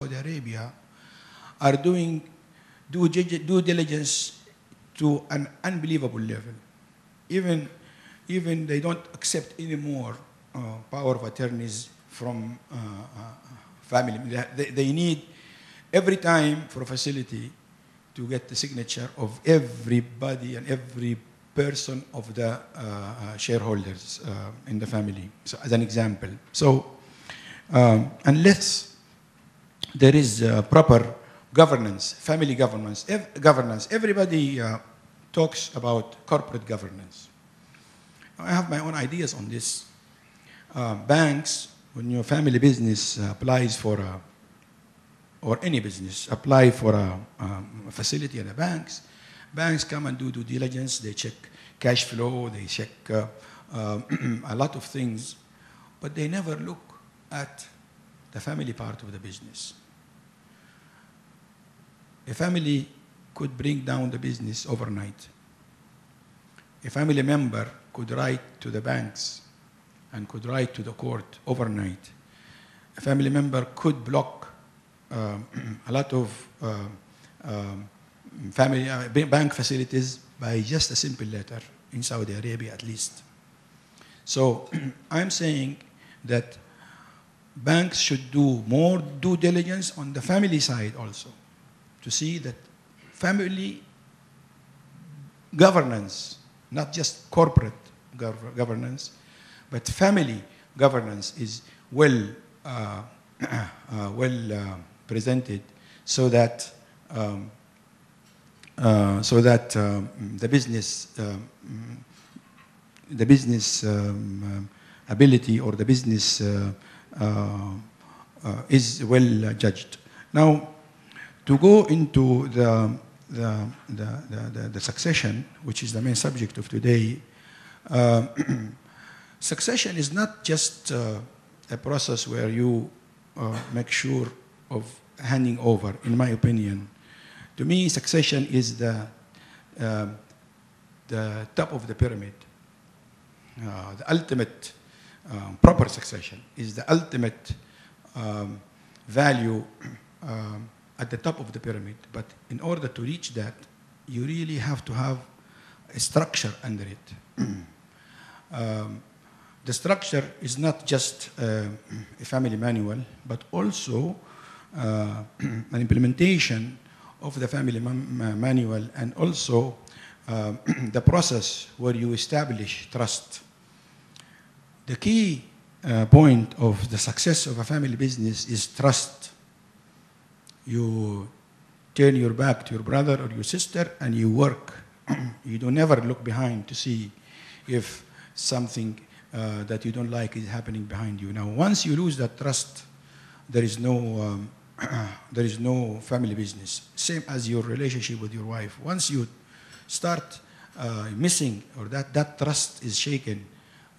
Saudi Arabia are doing due diligence to an unbelievable level. Even they don't accept any more power of attorneys from family. They need every time for a facility to get the signature of everybody and every person of the shareholders in the family, so as an example. So unless there is proper governance, family governance, everybody talks about corporate governance. I have my own ideas on this. Banks, when your family business applies for a, or any business apply for a facility at the banks come and do due diligence. They check cash flow, they check a lot of things, but they never look at the family part of the business. A family could bring down the business overnight. A family member could write to the banks and could write to the court overnight. A family member could block a lot of bank facilities by just a simple letter, in Saudi Arabia at least. So I'm saying that banks should do more due diligence on the family side also, to see that family governance, not just corporate governance, but family governance is well presented, so that the business ability or the business is well judged. Now, to go into the succession, which is the main subject of today, succession is not just a process where you make sure of handing over, in my opinion. To me, succession is the top of the pyramid. The ultimate proper succession is the ultimate value at the top of the pyramid. But in order to reach that, you really have to have a structure under it. The structure is not just a family manual, but also an implementation of the family manual, and also the process where you establish trust. The key point of the success of a family business is trust. You turn your back to your brother or your sister and you work. You don't never look behind to see if something that you don't like is happening behind you. Now, once you lose that trust, there is no family business. Same as your relationship with your wife. Once you start missing, or that trust is shaken,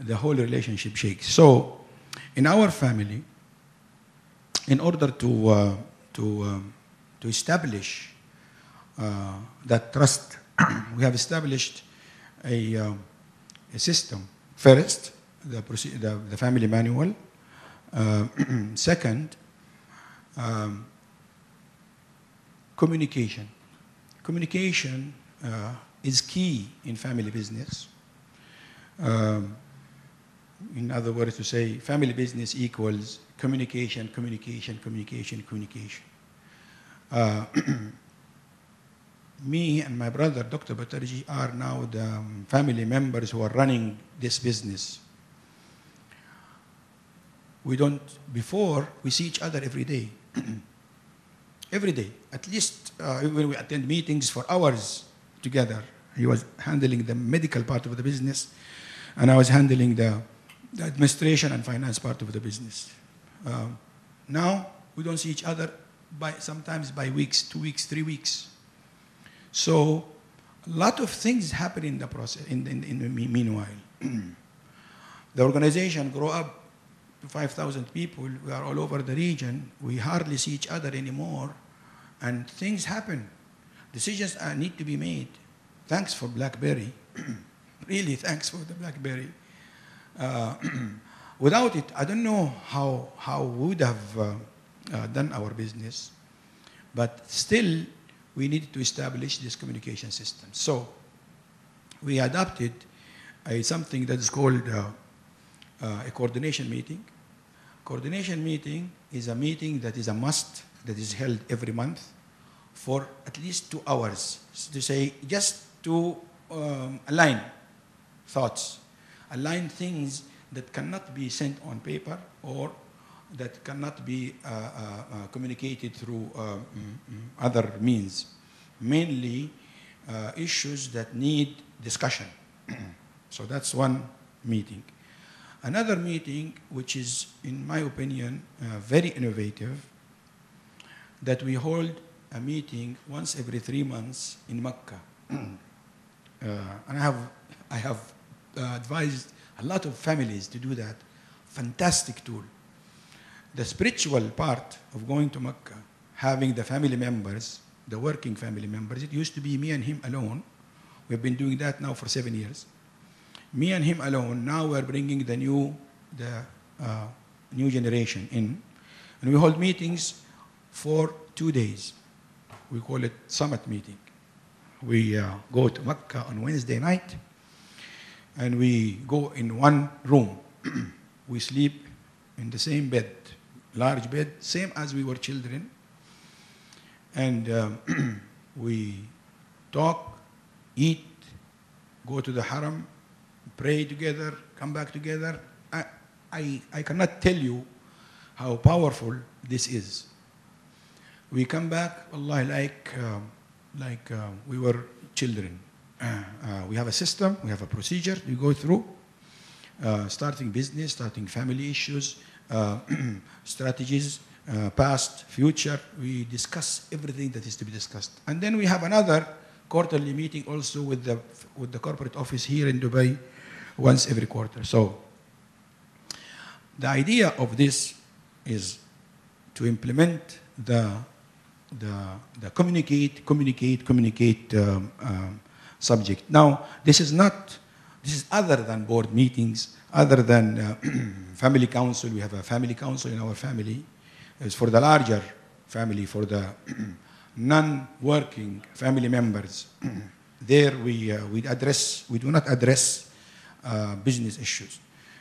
the whole relationship shakes. So, in our family, in order to establish that trust, we have established a system. First, the family manual. Second, communication. Communication is key in family business. In other words, to say family business equals communication, communication, communication, communication. Me and my brother, Dr. Batterjee, are now the family members who are running this business. Before, we see each other every day. Every day. At least when we attend meetings for hours together. He was handling the medical part of the business, and I was handling the administration and finance part of the business. Now, we don't see each other sometimes by weeks, 2 weeks, 3 weeks. So, a lot of things happen in the process, in the meanwhile. The organization grew up to 5,000 people. We are all over the region. We hardly see each other anymore. And things happen. Decisions need to be made. Thanks for BlackBerry. Really, thanks for the BlackBerry. Without it, I don't know how we would have done our business, but still we needed to establish this communication system. So we adopted something that is called a coordination meeting. Coordination meeting is a meeting that is a must, that is held every month for at least 2 hours, to say, just to align thoughts, align things that cannot be sent on paper or that cannot be communicated through other means, mainly issues that need discussion. So that's one meeting. Another meeting, which is, in my opinion, very innovative, that we hold a meeting once every 3 months in Mecca. And I have advised a lot of families to do that. Fantastic tool. The spiritual part of going to Mecca, having the family members, the working family members, it used to be me and him alone. We've been doing that now for 7 years. Me and him alone. Now we're bringing the new generation in. And we hold meetings for 2 days. We call it summit meeting. We go to Mecca on Wednesday night, and we go in one room. We sleep in the same bed, large bed, same as we were children. And we talk, eat, go to the haram, pray together, come back together. I cannot tell you how powerful this is. We come back, Allah, like we were children. We have a system, we have a procedure we go through, starting business, starting family issues, strategies, past, future. We discuss everything that is to be discussed. And then we have another quarterly meeting also with the corporate office here in Dubai once every quarter. So the idea of this is to implement the communicate subject. Now, this is other than board meetings, other than family council. We have a family council in our family. It's for the larger family, for the non-working family members. There we do not address business issues.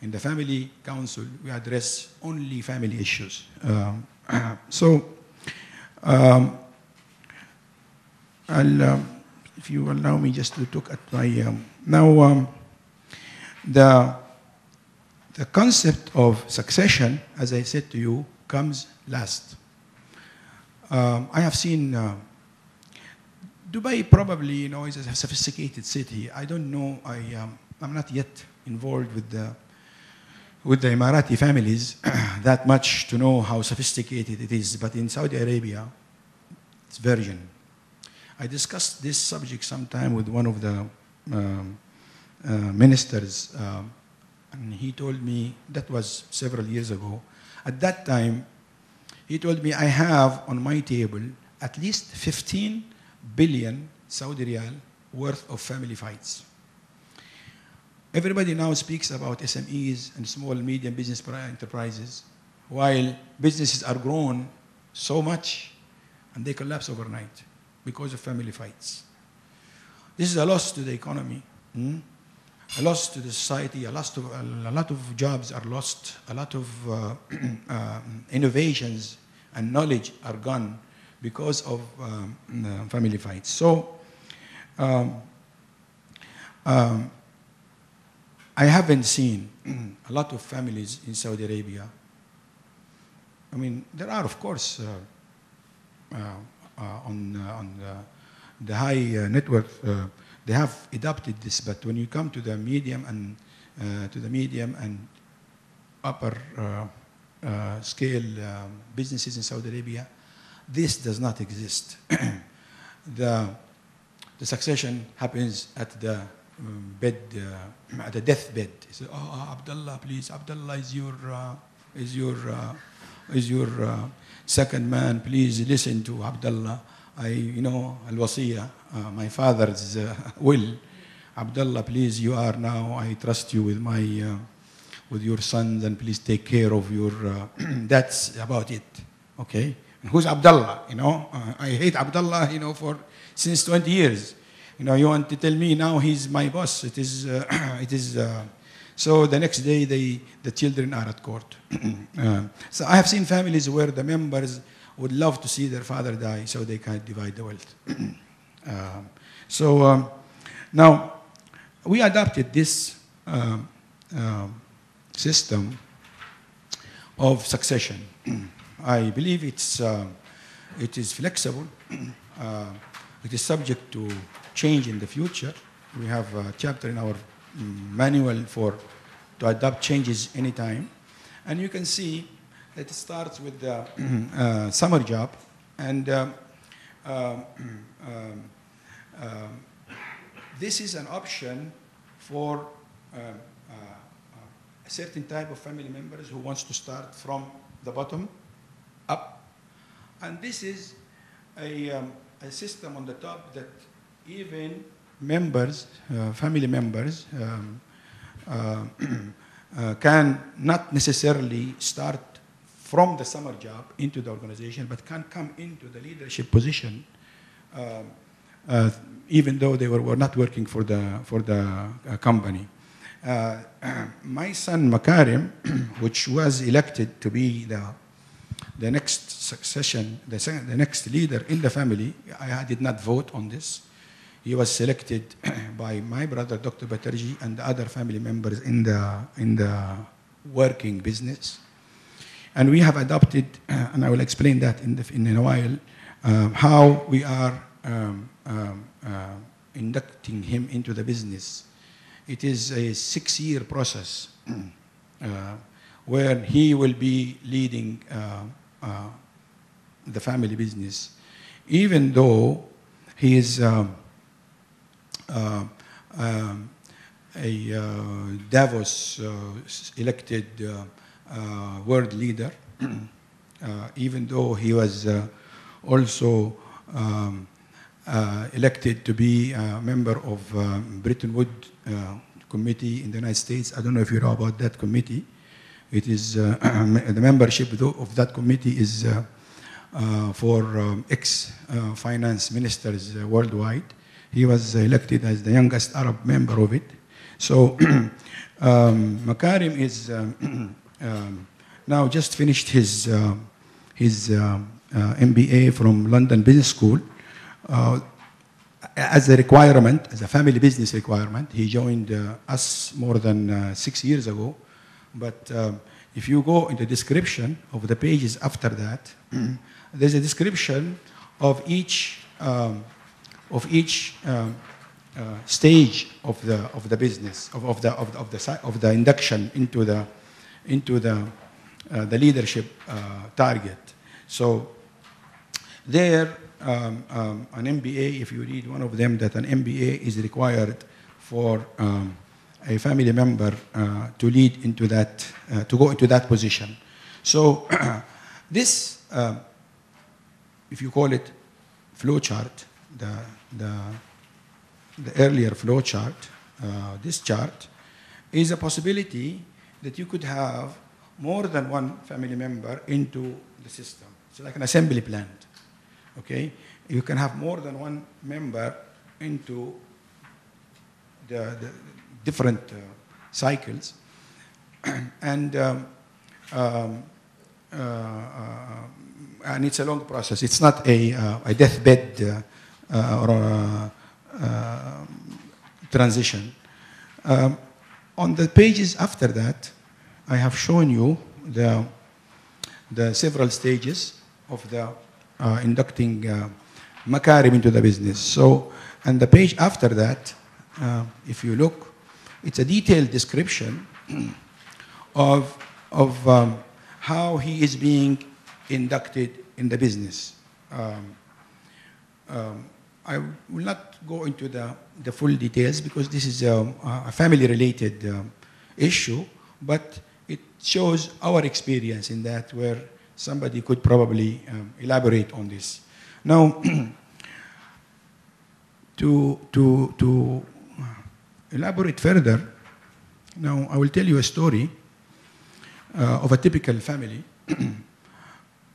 In the family council, we address only family issues. If you allow me just to look at my the concept of succession, as I said to you, comes last. I have seen Dubai probably, is a sophisticated city. I don't know. I'm not yet involved with the Emirati families that much to know how sophisticated it is. But in Saudi Arabia, it's virgin. I discussed this subject sometime with one of the ministers, and he told me, that was several years ago. At that time, he told me, I have on my table at least 15 billion Saudi riyal worth of family fights. Everybody now speaks about SMEs and small and medium business enterprises, while businesses are grown so much and they collapse overnight because of family fights. This is a loss to the economy, a loss to the society, a lot of jobs are lost, a lot of innovations and knowledge are gone because of family fights. So I haven't seen a lot of families in Saudi Arabia. I mean, there are, of course, on the high net worth, they have adopted this. But when you come to the medium and upper scale businesses in Saudi Arabia, this does not exist. The succession happens at the bed, at the deathbed. He said, "Oh, Abdullah, please, Abdullah is your second man. Please listen to Abdullah. Al-Wasiyah, my father's will. Abdullah, please, you are now. I trust you with your sons, and please take care of your." That's about it. Okay, and who's Abdullah? You know, I hate Abdullah. You know, since 20 years. You know, you want to tell me now he's my boss? It is. It is. So the next day, the children are at court. So I have seen families where the members would love to see their father die, so they can't divide the wealth. Now we adopted this system of succession. I believe it is flexible. It is subject to change in the future. We have a chapter in our manual to adopt changes anytime. And you can see that it starts with the summer job. And this is an option for a certain type of family members who wants to start from the bottom up. And this is a system on the top that even members, family members, can not necessarily start from the summer job into the organization, but can come into the leadership position, even though they were not working for the company. My son Makarim, which was elected to be the next succession, the next leader in the family, I did not vote on this. He was selected by my brother, Dr. Batterjee, and the other family members in the working business. And we have adopted, and I will explain that in a while, how we are inducting him into the business. It is a 6-year process where he will be leading the family business, even though he is a Davos elected world leader, even though he was also elected to be a member of Bretton Woods committee in the United States. I don't know if you know about that committee. It is the membership of that committee is for ex-finance ministers worldwide. He was elected as the youngest Arab member of it. So Makarim is now just finished his MBA from London Business School. As a requirement, as a family business requirement, he joined us more than 6 years ago. But if you go in the description of the pages after that, there's a description of each stage of the business of the induction into the leadership target. So there, an MBA, if you read one of them, that an MBA is required for a family member to lead into that, to go into that position. So this, if you call it flow chart, the earlier flow chart, this chart is a possibility that you could have more than one family member into the system. It's like an assembly plant. Okay, you can have more than one member into the different cycles, and it's a long process. It's not a deathbed or transition. On the pages after that, I have shown you the several stages of the inducting Makarim into the business. So, and the page after that, if you look, it's a detailed description of how he is being inducted in the business. I will not go into the full details because this is a family-related issue, but it shows our experience in that, where somebody could probably elaborate on this. Now, to elaborate further, now I will tell you a story of a typical family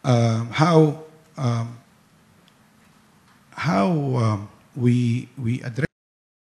how we address